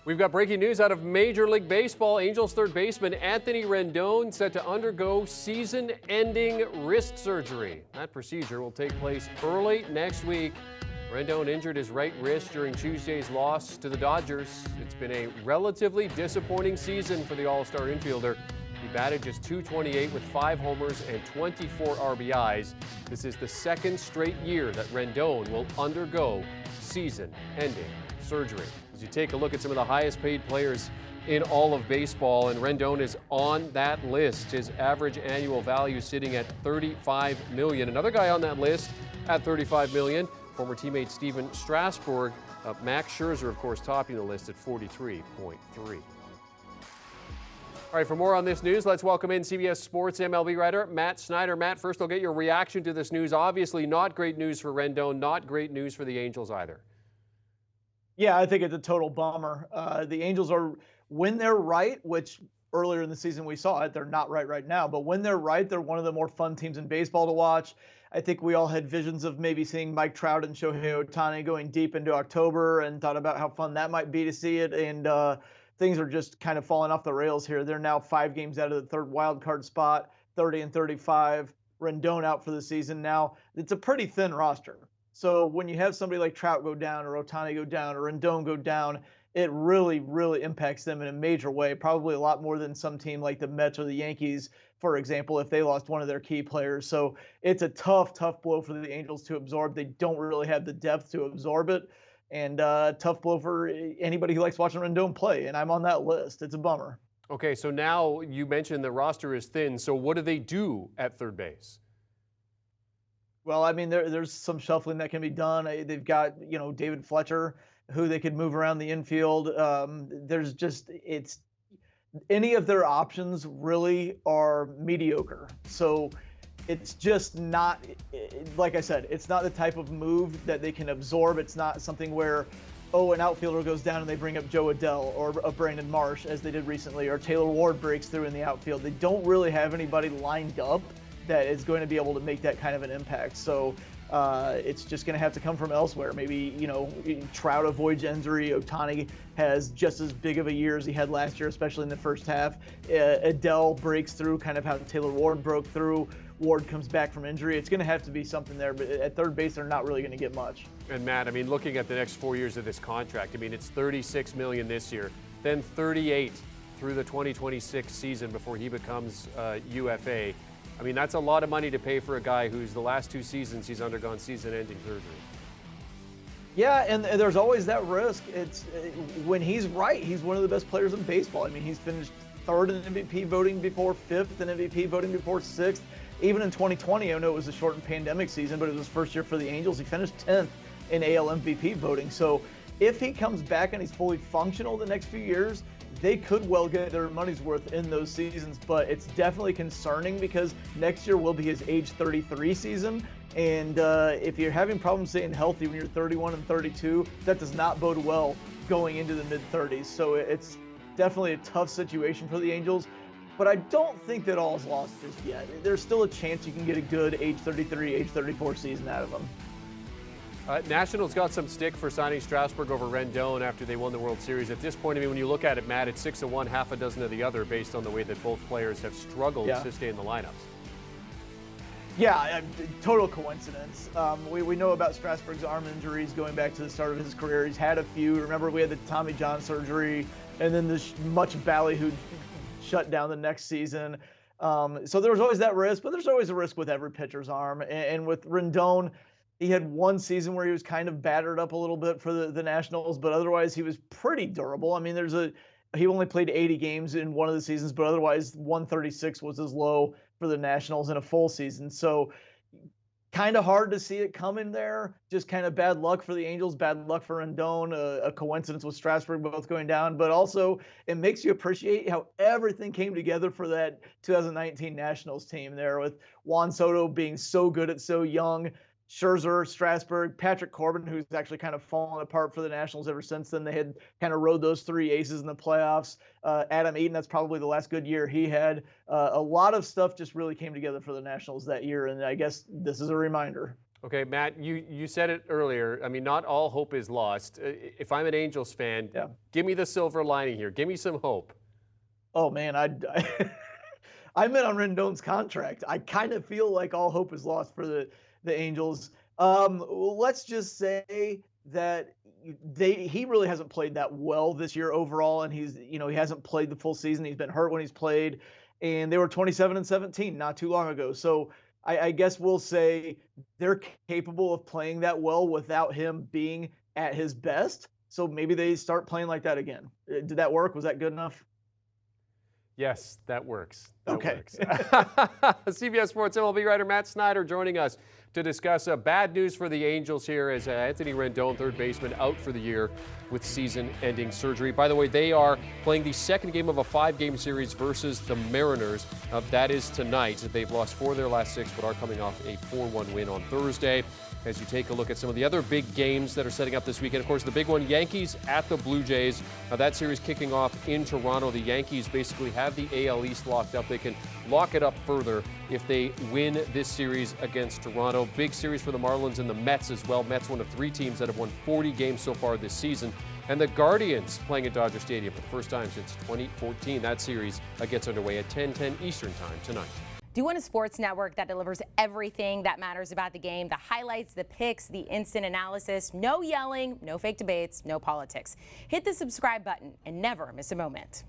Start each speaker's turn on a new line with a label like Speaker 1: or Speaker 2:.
Speaker 1: We've got breaking news out of Major League Baseball. Angels third baseman Anthony Rendon set to undergo season-ending wrist surgery. That procedure will take place early next week. Rendon injured his right wrist during Tuesday's loss to the Dodgers. It's been a relatively disappointing season for the All-Star infielder. He batted just .228 with 5 homers and 24 RBIs. This is the second straight year that Rendon will undergo season-ending surgery. As you take a look at some of the highest paid players in all of baseball, and Rendon is on that list. His average annual value sitting at $35 million. Another guy on that list at $35 million, former teammate Steven Strasburg. Max Scherzer, of course, topping the list at 43.3. All right, for more on this news, let's welcome in CBS Sports MLB writer Matt Snyder. Matt, first I'll get your reaction to this news. Obviously not great news for Rendon, not great news for the Angels either.
Speaker 2: Yeah, I think it's a total bummer. The Angels are, when they're right, which earlier in the season we saw it, they're not right now, but when they're right, they're one of the more fun teams in baseball to watch. I think we all had visions of maybe seeing Mike Trout and Shohei Ohtani going deep into October and thought about how fun that might be to see it. And things are just kind of falling off the rails here. They're now 5 games out of the third wild card spot, 30-35. Rendon out for the season. Now, it's a pretty thin roster. So when you have somebody like Trout go down or Ohtani go down or Rendon go down, it really, really impacts them in a major way, probably a lot more than some team like the Mets or the Yankees, for example, if they lost one of their key players. So it's a tough blow for the Angels to absorb. They don't really have the depth to absorb it. And tough blow for anybody who likes watching Rendon play. And I'm on that list. It's a bummer.
Speaker 1: Okay, so now you mentioned the roster is thin. So what do they do at third base?
Speaker 2: Well, I mean, there's some shuffling that can be done. They've got, David Fletcher, who they could move around the infield. It's any of their options really are mediocre. So it's just not, like I said, it's not the type of move that they can absorb. It's not something where, an outfielder goes down and they bring up Joe Adell or a Brandon Marsh, as they did recently, or Taylor Ward breaks through in the outfield. They don't really have anybody lined up that is going to be able to make that kind of an impact. So it's just going to have to come from elsewhere. Maybe, Trout avoids injury. Ohtani has just as big of a year as he had last year, especially in the first half. Adell breaks through, kind of how Taylor Ward broke through. Ward comes back from injury. It's going to have to be something there, but at third base, they're not really going to get much.
Speaker 1: And Matt, I mean, looking at the next 4 years of this contract, I mean, it's $36 million this year, then $38 through the 2026 season before he becomes UFA. I mean, that's a lot of money to pay for a guy who's the last 2 seasons he's undergone season-ending surgery.
Speaker 2: Yeah, and there's always that risk. It's when he's right, he's one of the best players in baseball. I mean, he's finished 3rd in MVP voting before 5th in MVP voting before 6th. Even in 2020, I know it was a shortened pandemic season, but it was his first year for the Angels. He finished 10th in AL MVP voting. So if he comes back and he's fully functional the next few years, they could well get their money's worth in those seasons, but it's definitely concerning because next year will be his age 33 season. And if you're having problems staying healthy when you're 31 and 32, that does not bode well going into the mid-30s. So it's definitely a tough situation for the Angels, but I don't think that all is lost just yet. There's still a chance you can get a good age 33, age 34 season out of them.
Speaker 1: Nationals got some stick for signing Strasburg over Rendon after they won the World Series. At this point, I mean, when you look at it, Matt, it's 6 of one, half a dozen of the other, based on the way that both players have struggled to stay in the lineups.
Speaker 2: Yeah, total coincidence. We know about Strasburg's arm injuries going back to the start of his career. He's had a few. Remember, we had the Tommy John surgery, and then this much ballyhooed shut down the next season. So there was always that risk, but there's always a risk with every pitcher's arm. And with Rendon, he had one season where he was kind of battered up a little bit for the Nationals, but otherwise he was pretty durable. I mean, he only played 80 games in one of the seasons, but otherwise 136 was his low for the Nationals in a full season. So kind of hard to see it coming there. Just kind of bad luck for the Angels, bad luck for Rendon, a coincidence with Strasburg both going down. But also it makes you appreciate how everything came together for that 2019 Nationals team there, with Juan Soto being so good at so young, Scherzer, Strasburg, Patrick Corbin, who's actually kind of fallen apart for the Nationals ever since then. They had kind of rode those 3 aces in the playoffs. Adam Eaton, that's probably the last good year he had. A lot of stuff just really came together for the Nationals that year, and I guess this is a reminder.
Speaker 1: Okay, Matt, you said it earlier. I mean, not all hope is lost. If I'm an Angels fan,
Speaker 2: Yeah.
Speaker 1: give me the silver lining here. Give me some hope.
Speaker 2: Oh man, I'm in on Rendon's contract. I kind of feel like all hope is lost for the Angels. Let's just say that he really hasn't played that well this year overall, and he hasn't played the full season. He's been hurt when he's played, and they were 27-17 not too long ago. So I guess we'll say they're capable of playing that well without him being at his best. So maybe they start playing like that again. Did that work? Was that good enough?
Speaker 1: Yes, that works. That
Speaker 2: Okay.
Speaker 1: works. CBS Sports MLB writer Matt Snyder joining us to discuss bad news for the Angels here as Anthony Rendon, third baseman, out for the year with season-ending surgery. By the way, they are playing the second game of a 5-game series versus the Mariners. That is tonight. They've lost 4 of their last 6, but are coming off a 4-1 win on Thursday. As you take a look at some of the other big games that are setting up this weekend, of course, the big one, Yankees at the Blue Jays. That series kicking off in Toronto. The Yankees basically have the AL East locked up. They can lock it up further if they win this series against Toronto. Big series for the Marlins and the Mets as well. Mets, one of 3 teams that have won 40 games so far this season. And the Guardians playing at Dodger Stadium for the first time since 2014. That series gets underway at 10:10 Eastern Time tonight.
Speaker 3: Do you want a sports network that delivers everything that matters about the game? The highlights, the picks, the instant analysis, no yelling, no fake debates, no politics. Hit the subscribe button and never miss a moment.